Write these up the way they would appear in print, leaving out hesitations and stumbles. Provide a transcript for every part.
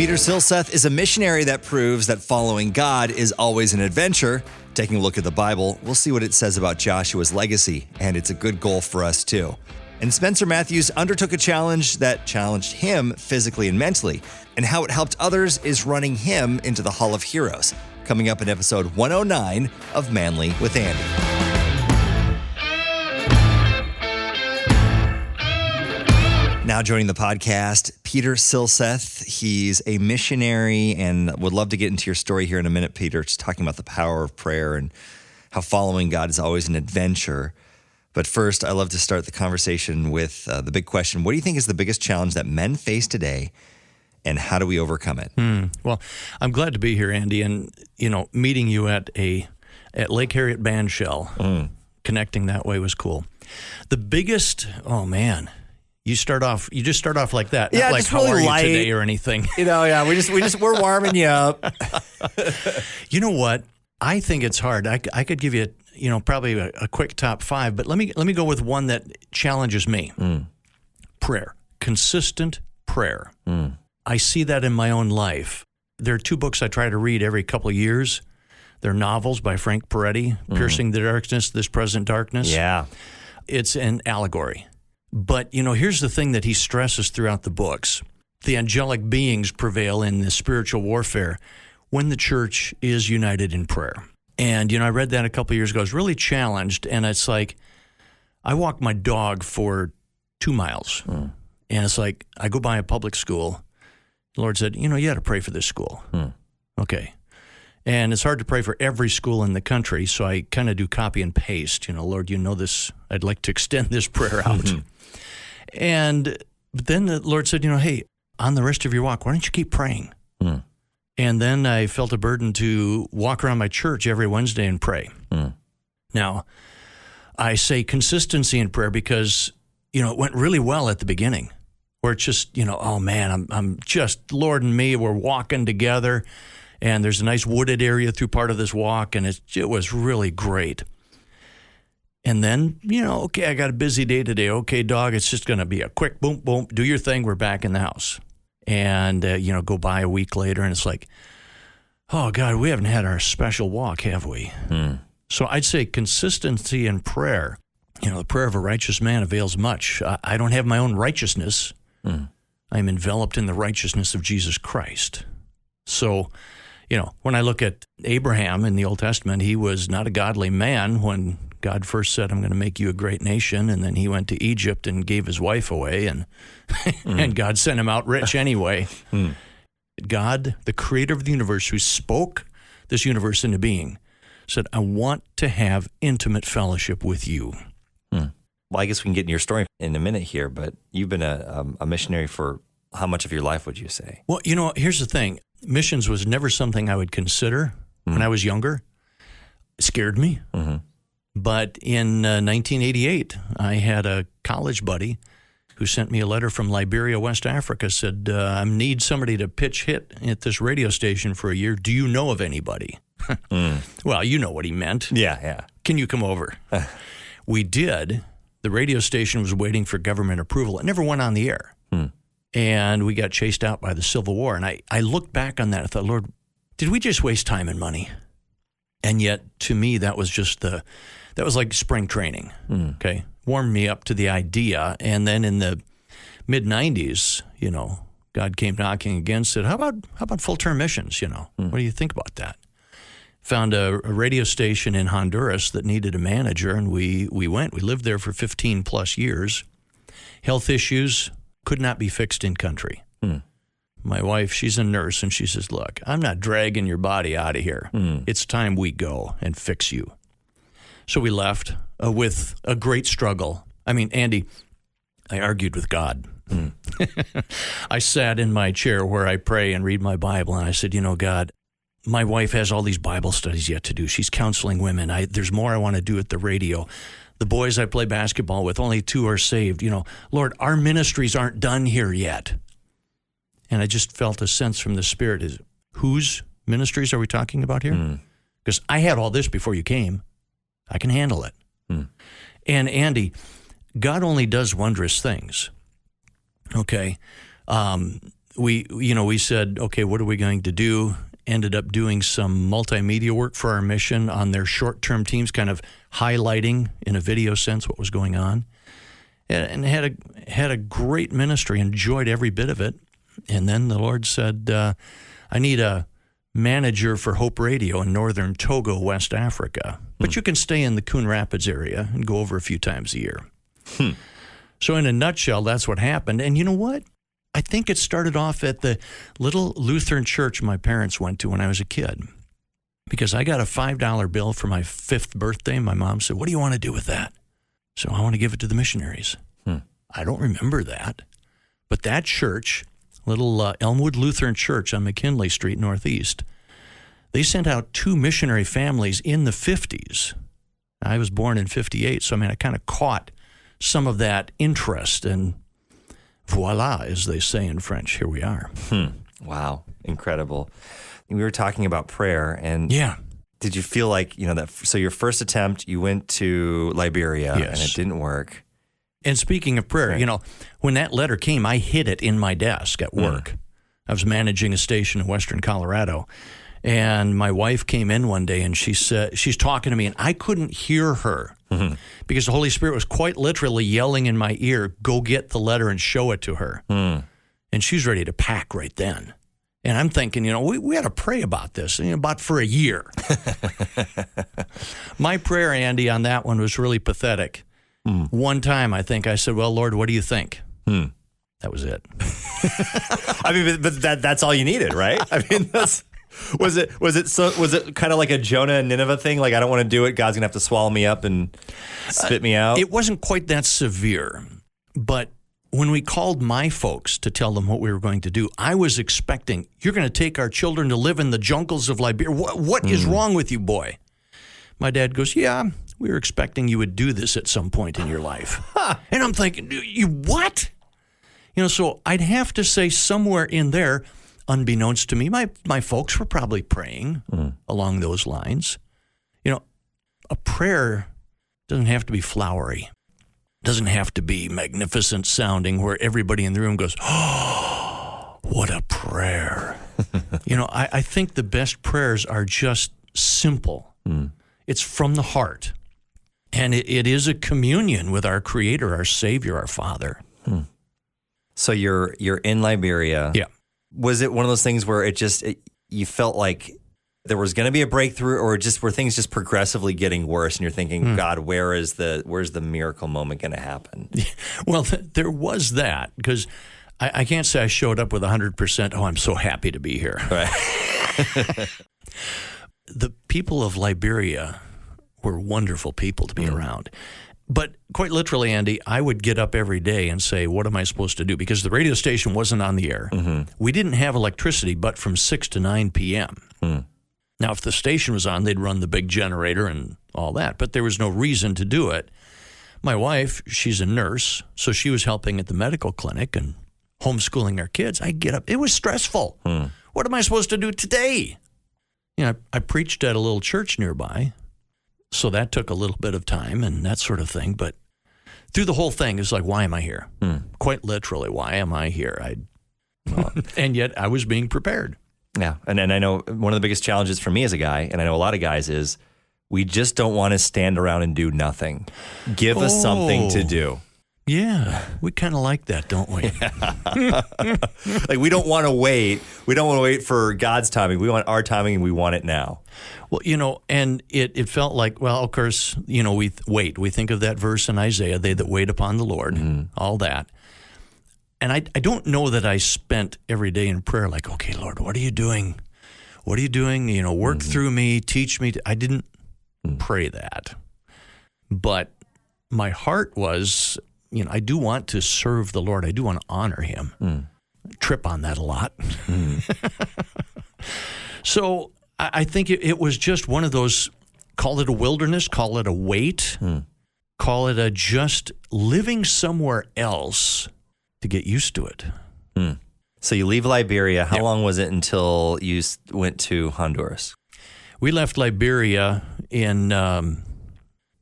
Peter Silseth is a missionary that proves that following God is always an adventure. Taking a look at the Bible, we'll see what it says about Joshua's legacy, and it's a good goal for us too. And Spencer Matthews undertook a challenge that challenged him physically and mentally, and how it helped others is running him into the Hall of Heroes. Coming up in episode 109 of Manly with Andy. Now joining the podcast, Peter Silseth. He's a missionary and would love to get into your story here in a minute, Peter, just talking about the power of prayer and how following God is always an adventure. But first, I love to start the conversation with the big question. What do you think is the biggest challenge that men face today, and how do we overcome it? Well, I'm glad to be here, Andy, and meeting you at Lake Harriet Bandshell, connecting that way was cool. The biggest, you just start off like that. Yeah, not like just how really are light. you today or anything. We're warming you up. You know what? I think it's hard. I could give you, probably a quick top 5, but let me go with one that challenges me. Prayer, consistent prayer. I see that in my own life. There are 2 books I try to read every couple of years. They're novels by Frank Peretti, Piercing the Darkness, This Present Darkness. Yeah. It's an allegory. But, here's the thing that he stresses throughout the books. The angelic beings prevail in the spiritual warfare when the church is united in prayer. And, I read that a couple of years ago. I was really challenged, and it's like I walk my dog for 2 miles. And it's like I go by a public school. The Lord said, you got to pray for this school. Okay. And it's hard to pray for every school in the country, so I kind of do copy and paste. Lord, this. I'd like to extend this prayer out. But then the Lord said, hey, on the rest of your walk, why don't you keep praying? And then I felt a burden to walk around my church every Wednesday and pray. Now, I say consistency in prayer because, it went really well at the beginning, where it's just, I'm just, Lord and me, we're walking together, and there's a nice wooded area through part of this walk, and it was really great. And then, okay, I got a busy day today. Okay, dog, it's just going to be a quick boom, boom, do your thing. We're back in the house. And, go by a week later and it's like, oh, God, we haven't had our special walk, have we? So I'd say consistency in prayer. The prayer of a righteous man avails much. I don't have my own righteousness. I'm enveloped in the righteousness of Jesus Christ. So, when I look at Abraham in the Old Testament, he was not a godly man when God first said, I'm going to make you a great nation, and then he went to Egypt and gave his wife away, and and God sent him out rich anyway. God, the creator of the universe, who spoke this universe into being, said, I want to have intimate fellowship with you. Well, I guess we can get in your story in a minute here, but you've been a missionary for how much of your life would you say? Well, here's the thing. Missions was never something I would consider when I was younger. It scared me. But in 1988, I had a college buddy who sent me a letter from Liberia, West Africa, said, I need somebody to pitch hit at this radio station for a year. Do you know of anybody? Well, you know what he meant. Yeah. Can you come over? We did. The radio station was waiting for government approval. It never went on the air. And we got chased out by the Civil War. And I looked back on that and thought, Lord, did we just waste time and money? And yet, to me, that was like spring training, okay? Warmed me up to the idea. And then in the mid-'90s, God came knocking again, said, how about full-term missions, What do you think about that? Found a radio station in Honduras that needed a manager, and we went. We lived there for 15-plus years. Health issues could not be fixed in country. My wife, she's a nurse, and she says, look, I'm not dragging your body out of here. It's time we go and fix you. So we left with a great struggle. I mean, Andy, I argued with God. I sat in my chair where I pray and read my Bible, and I said, God, my wife has all these Bible studies yet to do. She's counseling women. There's more I want to do at the radio. The boys I play basketball with, only 2 are saved. Lord, our ministries aren't done here yet. And I just felt a sense from the Spirit is, whose ministries are we talking about here? Because I had all this before you came. I can handle it. And Andy, God only does wondrous things. Okay. we said, okay, what are we going to do? Ended up doing some multimedia work for our mission on their short-term teams, kind of highlighting in a video sense what was going on, and had a great ministry. Enjoyed every bit of it. And then the Lord said, I need a manager for Hope Radio in northern Togo, West Africa, but you can stay in the Coon Rapids area and go over a few times a year. So in a nutshell, that's what happened. And you know what? I think it started off at the little Lutheran church my parents went to when I was a kid, because I got a $5 bill for my 5th birthday. My mom said, what do you want to do with that? So I want to give it to the missionaries. I don't remember that. But that church, little Elmwood Lutheran Church on McKinley Street Northeast, they sent out 2 missionary families in the 50s. I was born in 58, so I kind of caught some of that interest, and voila, as they say in French, here we are. Wow, incredible. We were talking about prayer, and yeah. Did you feel like, that, so your first attempt, you went to Liberia, Yes. and it didn't work. And speaking of prayer, Right. When that letter came, I hid it in my desk at work. I was managing a station in western Colorado, and my wife came in one day, and she said, she's talking to me, and I couldn't hear her because the Holy Spirit was quite literally yelling in my ear, go get the letter and show it to her. And she's ready to pack right then. And I'm thinking, we had to pray about this, about for a year. My prayer, Andy, on that one was really pathetic. One time, I think I said, well, Lord, what do you think? That was it. I mean, but that's all you needed, right? I mean, was it kind of like a Jonah and Nineveh thing? Like, I don't want to do it. God's gonna have to swallow me up and spit me out. It wasn't quite that severe, but when we called my folks to tell them what we were going to do, I was expecting, you're going to take our children to live in the jungles of Liberia. What is wrong with you, boy? My dad goes, yeah, we were expecting you would do this at some point in your life. And I'm thinking, you what? So I'd have to say somewhere in there, unbeknownst to me, my folks were probably praying along those lines. A prayer doesn't have to be flowery. Doesn't have to be magnificent sounding where everybody in the room goes, oh, what a prayer. I think the best prayers are just simple. It's from the heart. And it is a communion with our Creator, our Savior, our Father. So you're in Liberia. Yeah. Was it one of those things where you felt like there was going to be a breakthrough, or were things just progressively getting worse, and you're thinking, God, where's the miracle moment going to happen? Well, there was that, because I can't say I showed up with 100%, I'm so happy to be here. Right. The people of Liberia were wonderful people to be around. But quite literally, Andy, I would get up every day and say, what am I supposed to do? Because the radio station wasn't on the air. We didn't have electricity but from 6 to 9 p.m. Now, if the station was on, they'd run the big generator and all that, but there was no reason to do it. My wife, she's a nurse, so she was helping at the medical clinic and homeschooling our kids. I'd get up. It was stressful. What am I supposed to do today? I preached at a little church nearby, so that took a little bit of time and that sort of thing. But through the whole thing, it's like, why am I here? Quite literally, why am I here? And yet I was being prepared. Yeah, and I know one of the biggest challenges for me as a guy, and I know a lot of guys, is we just don't want to stand around and do nothing. Give us something to do. Yeah, we kind of like that, don't we? Like, we don't want to wait. We don't want to wait for God's timing. We want our timing, and we want it now. Well, and it felt like, well, of course, we wait. We think of that verse in Isaiah, they that wait upon the Lord, all that. And I don't know that I spent every day in prayer like, okay, Lord, what are you doing? What are you doing? Work through me, teach me. I didn't pray that. But my heart was, I do want to serve the Lord. I do want to honor him. Trip on that a lot. So I think it was just one of those, call it a wilderness, call it a wait, call it a just living somewhere else to get used to it. So you leave Liberia. How long was it until you went to Honduras? We left Liberia in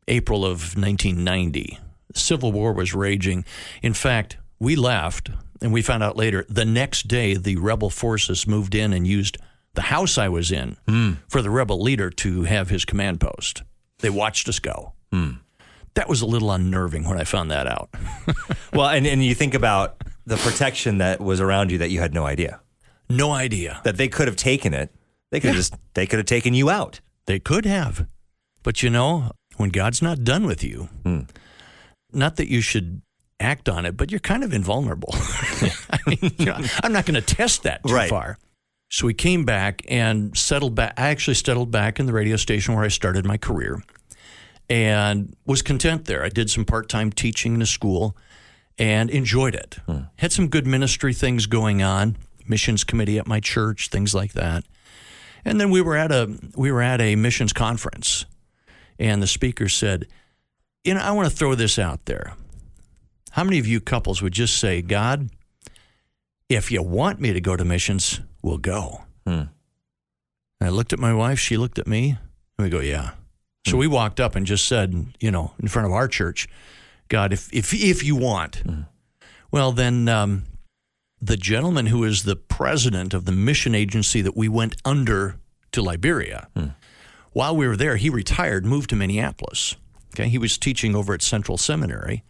April of 1990. The Civil War was raging. In fact, we left And we found out later, the next day, the rebel forces moved in and used the house I was in for the rebel leader to have his command post. They watched us go. That was a little unnerving when I found that out. Well, and you think about the protection that was around you that you had no idea. No idea. That they could have taken it. They could have taken you out. They could have. But when God's not done with you, not that you should act on it, but you're kind of invulnerable. I mean, I'm not going to test that too far. So we came back and settled back. I actually settled back in the radio station where I started my career and was content there. I did some part-time teaching in a school and enjoyed it. Had some good ministry things going on, missions committee at my church, things like that. And then we were at a missions conference, and the speaker said, I want to throw this out there. How many of you couples would just say, God, if you want me to go to missions, we'll go? And I looked at my wife, she looked at me, and we go, yeah. So we walked up and just said, in front of our church, God, if you want. Well, then the gentleman who is the president of the mission agency that we went under to Liberia, while we were there, he retired, moved to Minneapolis. Okay, he was teaching over at Central Seminary.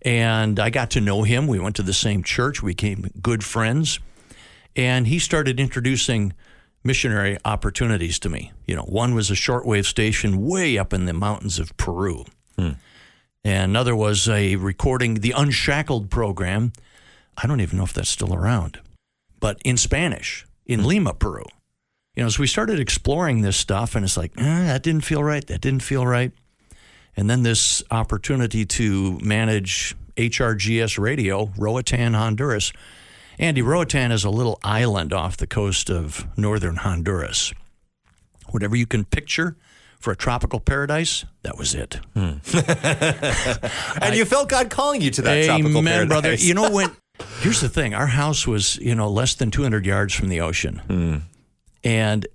And I got to know him. We went to the same church. We became good friends. And he started introducing missionary opportunities to me. One was a shortwave station way up in the mountains of Peru. And another was a recording, the Unshackled program. I don't even know if that's still around. But in Spanish, in Lima, Peru. So we started exploring this stuff, and it's like, that didn't feel right. That didn't feel right. And then this opportunity to manage HRGS Radio, Roatan, Honduras. Andy, Roatan is a little island off the coast of northern Honduras. Whatever you can picture for a tropical paradise, that was it. And you felt God calling you to that tropical paradise. Brother. Here's the thing. Our house was, less than 200 yards from the ocean. And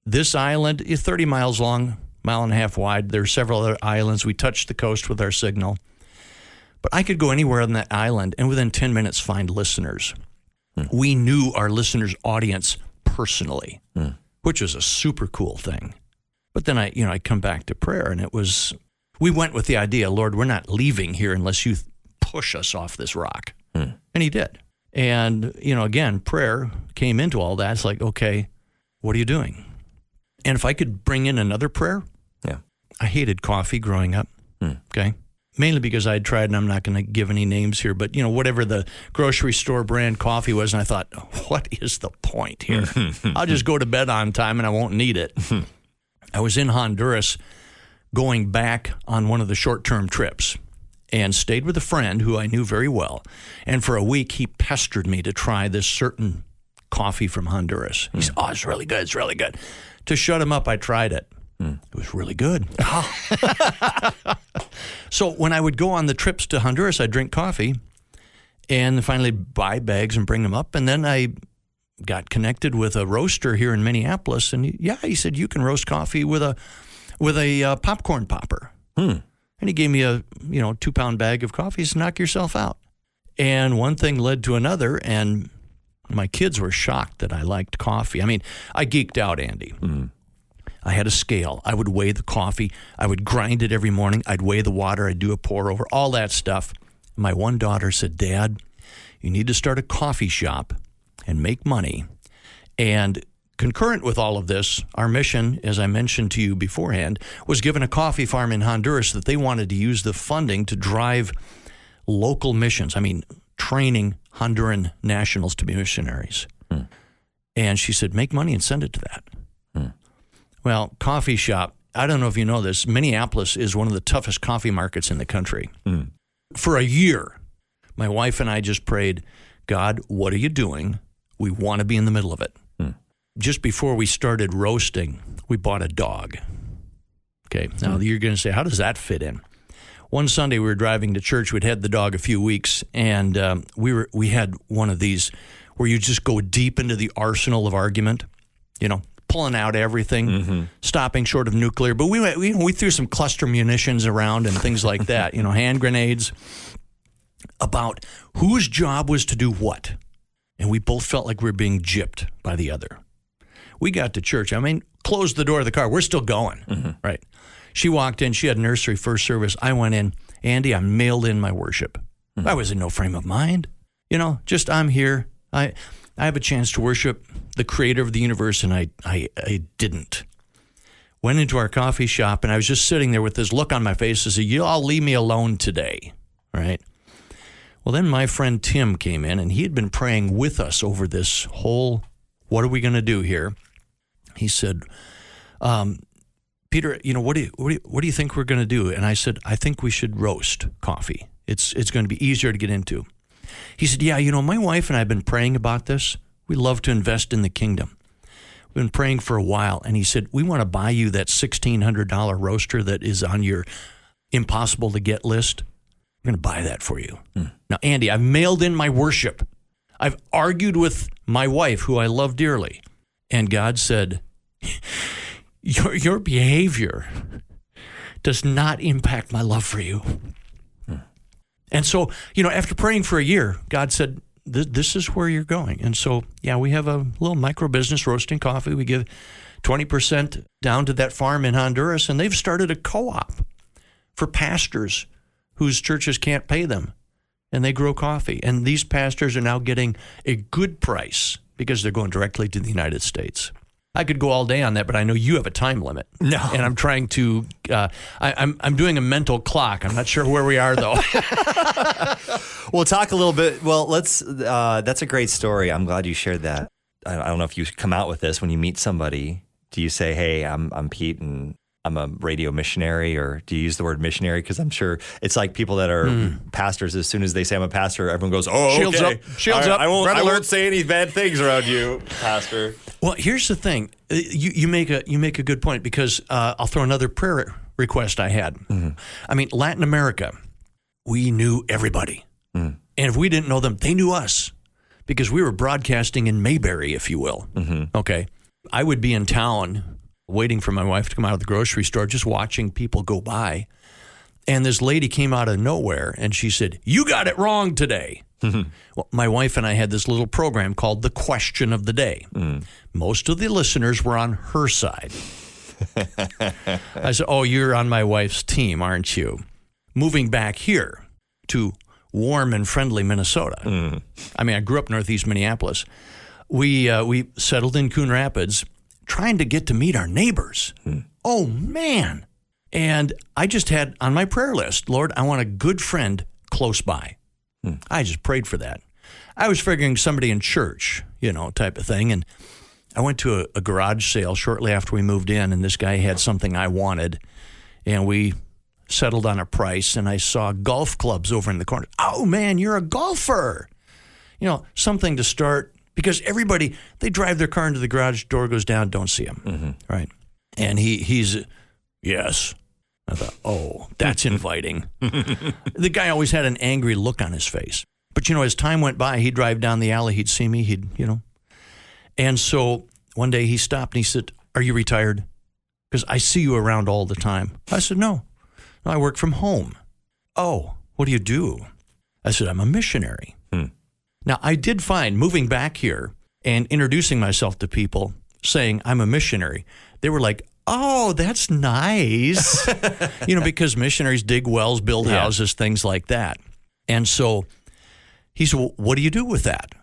this island is 30 miles long, mile and a half wide. There are several other islands. We touched the coast with our signal. But I could go anywhere on that island and within 10 minutes find listeners. We knew our listeners' audience personally, which was a super cool thing. But then I come back to prayer, and we went with the idea, Lord, we're not leaving here unless you push us off this rock. And he did. And, again, prayer came into all that. It's like, okay, what are you doing? And if I could bring in another prayer, I hated coffee growing up, okay? Mainly because I had tried, and I'm not going to give any names here, but, whatever the grocery store brand coffee was, and I thought, what is the point here? I'll just go to bed on time, and I won't need it. I was in Honduras going back on one of the short-term trips and stayed with a friend who I knew very well. And for a week, he pestered me to try this certain coffee from Honduras. He said, it's really good. It's really good. To shut him up, I tried it. It was really good. So when I would go on the trips to Honduras, I'd drink coffee and finally buy bags and bring them up. And then I got connected with a roaster here in Minneapolis. And he said, you can roast coffee with a popcorn popper. And he gave me a 2-pound bag of coffee. So knock yourself out. And one thing led to another. And my kids were shocked that I liked coffee. I mean, I geeked out, Andy. I had a scale. I would weigh the coffee. I would grind it every morning. I'd weigh the water. I'd do a pour over, all that stuff. My one daughter said, Dad, you need to start a coffee shop and make money. And concurrent with all of this, our mission, as I mentioned to you beforehand, was given a coffee farm in Honduras that they wanted to use the funding to drive local missions. I mean, training Honduran nationals to be missionaries. And she said, make money and send it to that. Well, coffee shop, I don't know if you know this, Minneapolis is one of the toughest coffee markets in the country. For a year, my wife and I just prayed, God, what are you doing? We want to be in the middle of it. Just before we started roasting, we bought a dog. Okay, now you're going to say, how does that fit in? One Sunday we were driving to church. We'd had the dog a few weeks, and we had one of these where you just go deep into the arsenal of argument, pulling out everything, stopping short of nuclear. But we threw some cluster munitions around and things like that, hand grenades. about whose job was to do what. And we both felt like we were being gypped by the other. We got to church. Closed the door of the car. We're still going, right? She walked in. She had nursery first service. I went in. Andy, I mailed in my worship. I was in no frame of mind. Just I'm here. I have a chance to worship the creator of the universe, and I didn't. Went into our coffee shop, and I was just sitting there with this look on my face as you all leave me alone today, right? Well, then my friend Tim came in, and he had been praying with us over this whole, what are we going to do here? He said, Peter, what do you think we're going to do? And I said, I think we should roast coffee. It's going to be easier to get into. He said, yeah, my wife and I have been praying about this. We love to invest in the kingdom. We've been praying for a while. And he said, we want to buy you that $1,600 roaster that is on your impossible to get list. We're going to buy that for you. Now, Andy, I've mailed in my worship. I've argued with my wife, who I love dearly. And God said, your behavior does not impact my love for you. And so, after praying for a year, God said, this is where you're going. And so, yeah, we have a little micro business roasting coffee. We give 20% down to that farm in Honduras, and they've started a co-op for pastors whose churches can't pay them, and they grow coffee. And these pastors are now getting a good price because they're going directly to the United States. I could go all day on that, but I know you have a time limit. No. And I'm trying to, I'm doing a mental clock. I'm not sure where we are, though. We'll talk a little bit. Well, that's a great story. I'm glad you shared that. I don't know if you come out with this when you meet somebody. Do you say, hey, I'm Pete and I'm a radio missionary, or do you use the word missionary? Because I'm sure it's like people that are pastors. As soon as they say I'm a pastor, everyone goes, "Oh, Shields okay. up, shields up." I won't say any bad things around you, pastor." Well, here's the thing. You make a good point, because I'll throw another prayer request I had. Latin America, we knew everybody, and if we didn't know them, they knew us, because we were broadcasting in Mayberry, if you will. Okay, I would be in town waiting for my wife to come out of the grocery store, just watching people go by. And this lady came out of nowhere, and she said, "You got it wrong today." Well, my wife and I had this little program called The Question of the Day. Most of the listeners were on her side. I said, "Oh, you're on my wife's team, aren't you?" Moving back here to warm and friendly Minnesota. I grew up northeast Minneapolis. We settled in Coon Rapids, trying to get to meet our neighbors. Oh, man. And I just had on my prayer list, Lord, I want a good friend close by. I just prayed for that. I was figuring somebody in church, type of thing. And I went to a garage sale shortly after we moved in, and this guy had something I wanted. And we settled on a price, and I saw golf clubs over in the corner. Oh, man, you're a golfer. Something to start. Because everybody, they drive their car into the garage, door goes down, don't see him, right? And he's, yes. I thought, oh, that's inviting. The guy always had an angry look on his face. But, as time went by, he'd drive down the alley, he'd see me, And so one day he stopped and he said, "Are you retired? Because I see you around all the time." I said, No, I work from home." "Oh, what do you do?" I said, "I'm a missionary." Now, I did find, moving back here and introducing myself to people, saying I'm a missionary, they were like, "Oh, that's nice." Because missionaries dig wells, build houses, things like that. And so he said, "Well, what do you do with that?"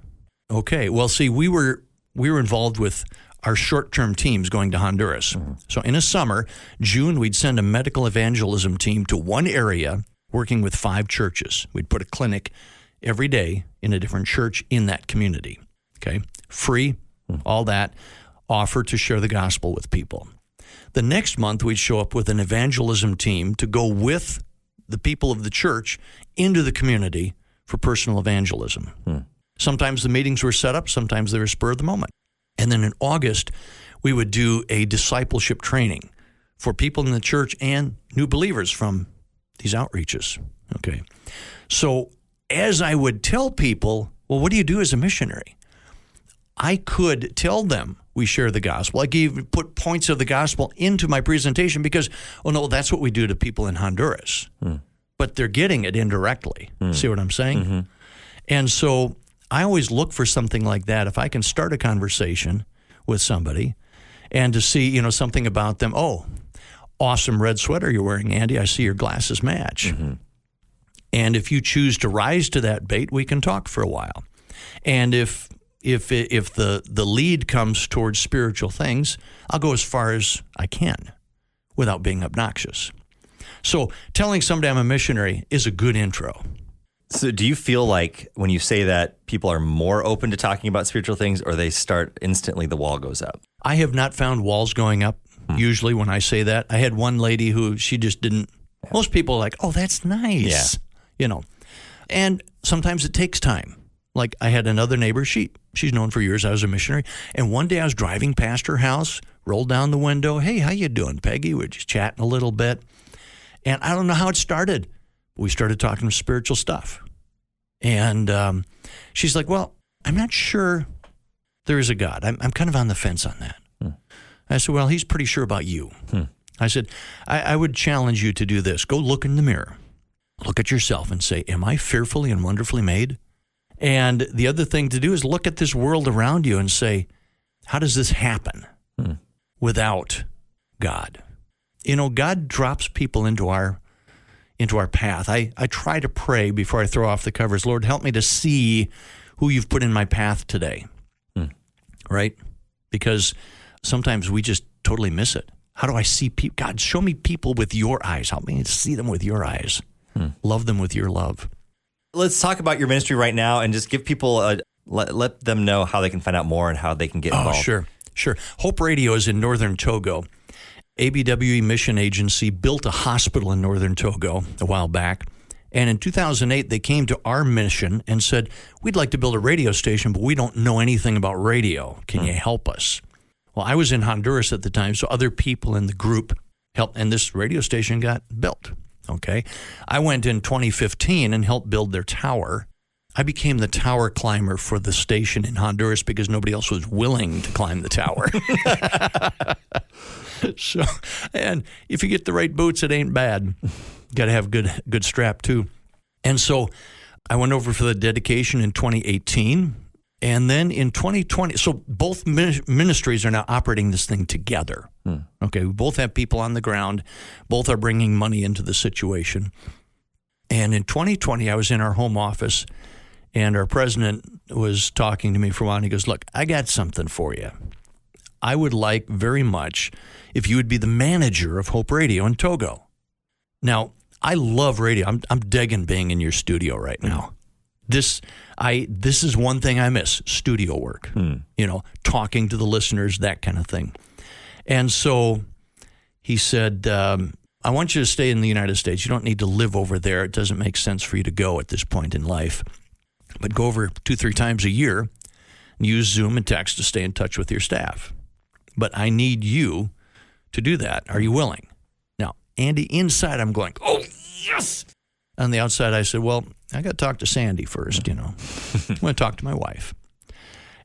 Okay, well, see, we were involved with our short-term teams going to Honduras. So in a summer, June, we'd send a medical evangelism team to one area working with 5 churches. We'd put a clinic every day in a different church in that community. Okay, free, all that, offer to share the gospel with people. The next month, we'd show up with an evangelism team to go with the people of the church into the community for personal evangelism. Sometimes the meetings were set up, sometimes they were spur of the moment. And then in August, we would do a discipleship training for people in the church and new believers from these outreaches. Okay, so as I would tell people, well, what do you do as a missionary? I could tell them we share the gospel. I put points of the gospel into my presentation because, oh no, that's what we do to people in Honduras. but they're getting it indirectly. See what I'm saying? And so I always look for something like that. If I can start a conversation with somebody and to see, something about them. Oh, awesome red sweater you're wearing, Andy. I see your glasses match. And if you choose to rise to that bait, we can talk for a while. And if the lead comes towards spiritual things, I'll go as far as I can without being obnoxious. So telling somebody I'm a missionary is a good intro. So do you feel like when you say that, people are more open to talking about spiritual things, or they start instantly, the wall goes up? I have not found walls going up usually when I say that. I had one lady who she just didn't. Most people are like, oh, that's nice. And sometimes it takes time. Like I had another neighbor, she's known for years I was a missionary, and one day I was driving past her house, rolled down the window, hey, how you doing, Peggy? We're just chatting a little bit. And I don't know how it started. We started talking spiritual stuff. And she's like, well, I'm not sure there is a God. I'm kind of on the fence on that. I said, well, he's pretty sure about you. I said, I would challenge you to do this. Go look in the mirror. Look at yourself and say, am I fearfully and wonderfully made? And the other thing to do is look at this world around you and say, how does this happen without God? God drops people into our path. I try to pray before I throw off the covers, Lord, help me to see who you've put in my path today, right? Because sometimes we just totally miss it. How do I see people? God, show me people with your eyes. Help me to see them with your eyes. Love them with your love. Let's talk about your ministry right now and just give people let them know how they can find out more and how they can get involved. Oh, sure. Hope Radio is in northern Togo. ABWE Mission Agency built a hospital in northern Togo a while back. And in 2008, they came to our mission and said, we'd like to build a radio station, but we don't know anything about radio. Can you help us? Well, I was in Honduras at the time, so other people in the group helped, and this radio station got built. Okay. I went in 2015 and helped build their tower. I became the tower climber for the station in Honduras because nobody else was willing to climb the tower. So, and if you get the right boots, it ain't bad. Got to have good strap too. And so I went over for the dedication in 2018. And then in 2020, so both ministries are now operating this thing together. Okay, we both have people on the ground. Both are bringing money into the situation. And in 2020, I was in our home office, and our president was talking to me for a while, and he goes, look, I got something for you. I would like very much if you would be the manager of Hope Radio in Togo. Now, I love radio. I'm digging being in your studio right now. This is one thing I miss, studio work, talking to the listeners, that kind of thing. And so he said, I want you to stay in the United States. You don't need to live over there. It doesn't make sense for you to go at this point in life. But go over 2-3 times a year and use Zoom and text to stay in touch with your staff. But I need you to do that. Are you willing? Now, Andy, inside I'm going, oh, yes! On the outside, I said, well, I got to talk to Sandy first, I'm going to talk to my wife.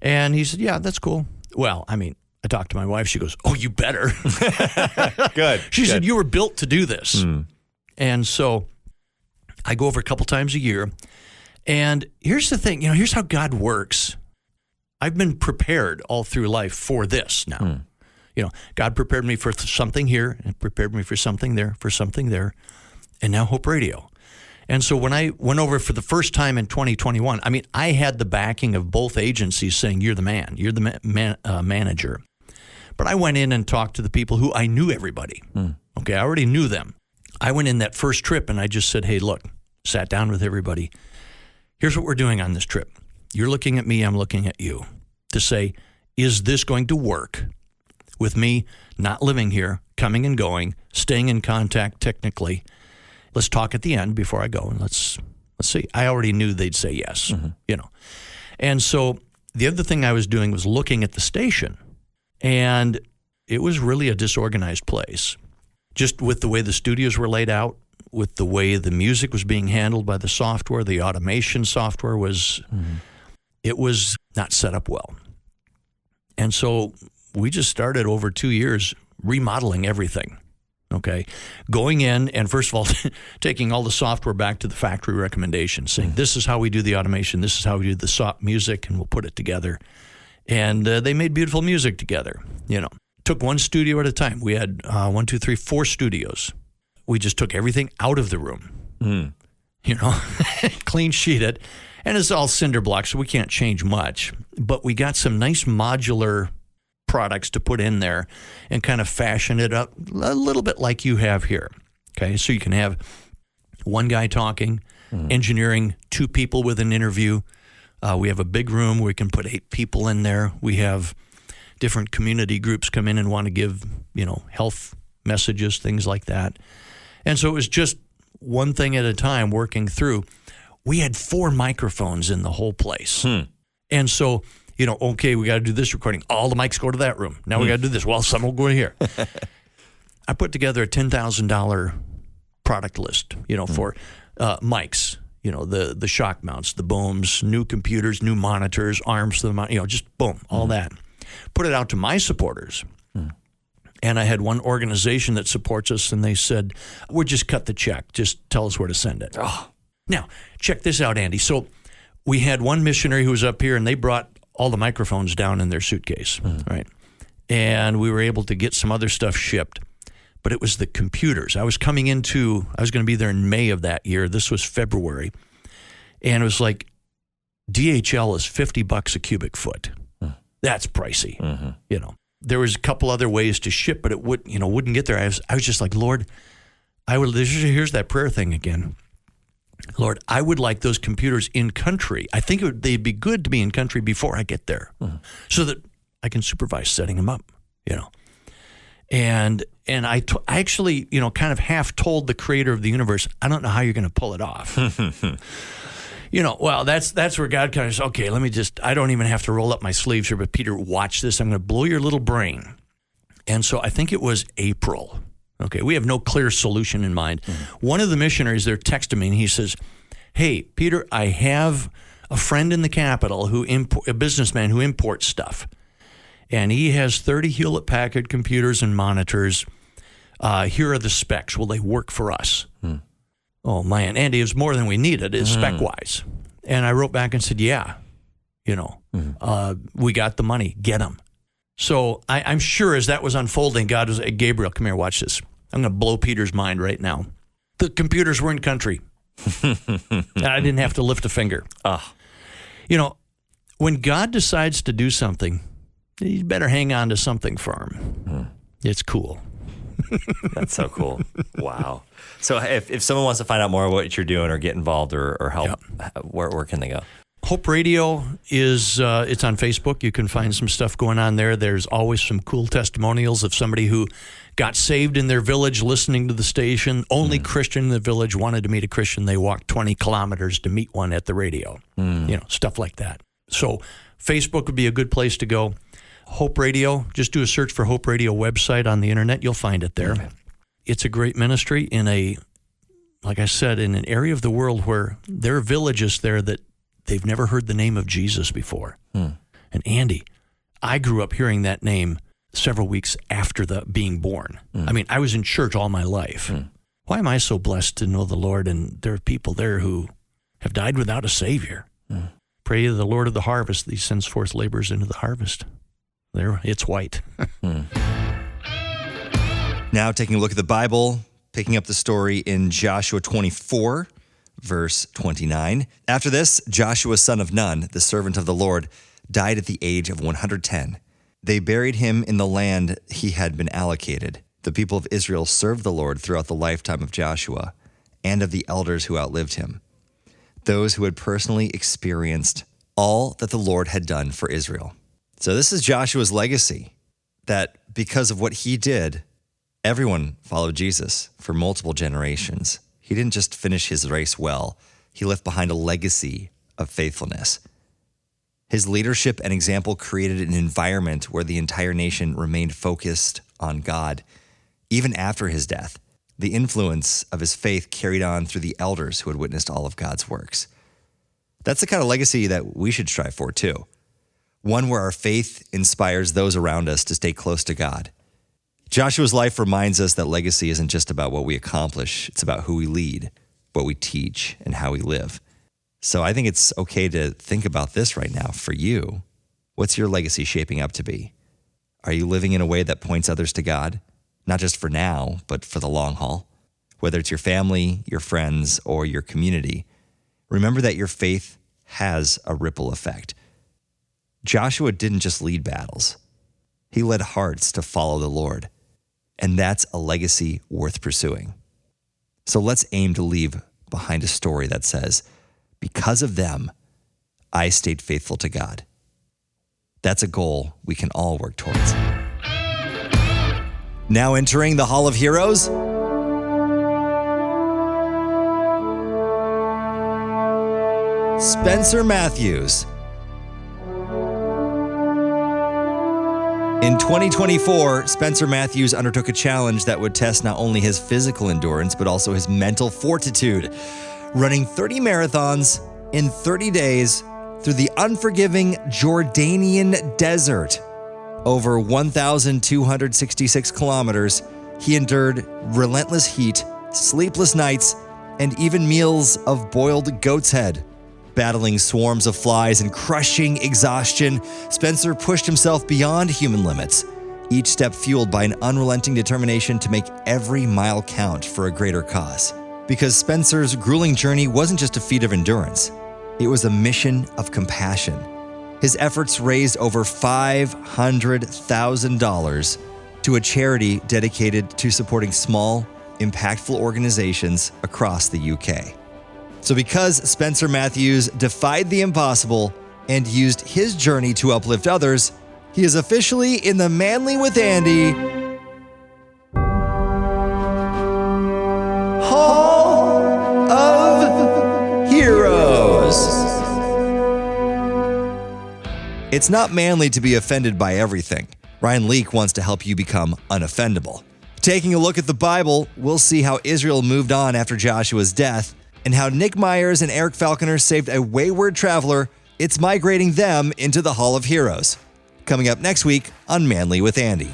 And he said, yeah, that's cool. Well, I talked to my wife. She goes, oh, you better. Good. She said, you were built to do this. And so I go over a couple times a year. And here's the thing, here's how God works. I've been prepared all through life for this now. God prepared me for something here and prepared me for something there, and now Hope Radio. And so when I went over for the first time in 2021, I had the backing of both agencies saying, you're the man, you're the manager. But I went in and talked to the people who I knew everybody. Okay, I already knew them. I went in that first trip and I just said, hey, look, sat down with everybody. Here's what we're doing on this trip. You're looking at me, I'm looking at you, to say, is this going to work with me not living here, coming and going, staying in contact technically? Let's talk at the end before I go, and let's see. I already knew they'd say yes, And so the other thing I was doing was looking at the station, and it was really a disorganized place, just with the way the studios were laid out, with the way the music was being handled by the software, the automation software was, it was not set up well. And so we just started over 2 years remodeling everything. Okay, going in and first of all, taking all the software back to the factory recommendations, saying this is how we do the automation, this is how we do the music, and we'll put it together. And they made beautiful music together. Took one studio at a time. We had 4 studios. We just took everything out of the room, clean sheet it, and it's all cinder blocks, so we can't change much. But we got some nice modular products to put in there and kind of fashion it up a little bit like you have here. Okay, so you can have one guy talking, engineering, 2 people with an interview. We have a big room where we can put 8 people in there. We have different community groups come in and want to give, health messages, things like that. And so it was just one thing at a time working through. We had 4 microphones in the whole place. And so, okay, we got to do this recording. All the mics go to that room. Now we got to do this. Well, some will go here. I put together a $10,000 product list, for mics, the shock mounts, the booms, new computers, new monitors, arms to the mount, just boom, all that. Put it out to my supporters. And I had one organization that supports us, and they said, we'll just cut the check. Just tell us where to send it. Oh. Now, check this out, Andy. So we had one missionary who was up here, and they brought all the microphones down in their suitcase, right? And we were able to get some other stuff shipped, but it was the computers. I was going to be there in May of that year. This was February. And it was like, DHL is $50 a cubic foot. That's pricey, There was a couple other ways to ship, but it wouldn't get there. I was just like, Lord, here's that prayer thing again. Lord, I would like those computers in country. I think they'd be good to be in country before I get there, so that I can supervise setting them up, And I actually, kind of half told the creator of the universe, I don't know how you're going to pull it off. Well, that's where God kind of says, okay, I don't even have to roll up my sleeves here, but Peter, watch this. I'm going to blow your little brain. And so I think it was April. Okay, we have no clear solution in mind. One of the missionaries there texted me, and he says, hey, Peter, I have a friend in the capital, a businessman who imports stuff. And he has 30 Hewlett-Packard computers and monitors. Here are the specs. Will they work for us? Oh, man, Andy, it was more than we needed, spec-wise. And I wrote back and said, yeah, we got the money. Get them. So I'm sure as that was unfolding, God was, Gabriel, come here, watch this. I'm going to blow Peter's mind right now. The computers were in country. And I didn't have to lift a finger. When God decides to do something, you better hang on to something firm. It's cool. That's so cool. Wow. So if someone wants to find out more about what you're doing or get involved or help, where can they go? Hope Radio is it's on Facebook. You can find some stuff going on there. There's always some cool testimonials of somebody who got saved in their village listening to the station. Only Christian in the village wanted to meet a Christian. They walked 20 kilometers to meet one at the radio. Stuff like that. So Facebook would be a good place to go. Hope Radio, just do a search for Hope Radio website on the internet. You'll find it there. It's a great ministry in like I said, in an area of the world where there are villages there that they've never heard the name of Jesus before. And Andy, I grew up hearing that name several weeks after being born. I mean, I was in church all my life. Why am I so blessed to know the Lord, and there are people there who have died without a Savior? Pray to the Lord of the harvest that He sends forth laborers into the harvest. There, it's white. Now taking a look at the Bible, picking up the story in Joshua 24, verse 29. After this, Joshua, son of Nun, the servant of the Lord, died at the age of 110. They buried him in the land he had been allocated. The people of Israel served the Lord throughout the lifetime of Joshua and of the elders who outlived him, those who had personally experienced all that the Lord had done for Israel. So this is Joshua's legacy, that because of what he did, everyone followed Jesus for multiple generations. He didn't just finish his race well. He left behind a legacy of faithfulness. His leadership and example created an environment where the entire nation remained focused on God. Even after his death, the influence of his faith carried on through the elders who had witnessed all of God's works. That's the kind of legacy that we should strive for too. One where our faith inspires those around us to stay close to God. Joshua's life reminds us that legacy isn't just about what we accomplish. It's about who we lead, what we teach, and how we live. So I think it's okay to think about this right now for you. What's your legacy shaping up to be? Are you living in a way that points others to God? Not just for now, but for the long haul? Whether it's your family, your friends, or your community, remember that your faith has a ripple effect. Joshua didn't just lead battles. He led hearts to follow the Lord. And that's a legacy worth pursuing. So let's aim to leave behind a story that says, because of them, I stayed faithful to God. That's a goal we can all work towards. Now entering the Hall of Heroes, Spencer Matthews. In 2024, Spencer Matthews undertook a challenge that would test not only his physical endurance, but also his mental fortitude, running 30 marathons in 30 days through the unforgiving Jordanian desert. Over 1,266 kilometers, he endured relentless heat, sleepless nights, and even meals of boiled goat's head. Battling swarms of flies and crushing exhaustion, Spencer pushed himself beyond human limits, each step fueled by an unrelenting determination to make every mile count for a greater cause. Because Spencer's grueling journey wasn't just a feat of endurance, it was a mission of compassion. His efforts raised over $500,000 to a charity dedicated to supporting small, impactful organizations across the UK. So because Spencer Matthews defied the impossible and used his journey to uplift others, he is officially in the Manly with Andy Hall of Heroes. It's not manly to be offended by everything. Ryan Leake wants to help you become unoffendable. Taking a look at the Bible, we'll see how Israel moved on after Joshua's death, and how Nick Myers and Eric Falconer saved a wayward traveler. It's migrating them into the Hall of Heroes. Coming up next week on Manly with Andy.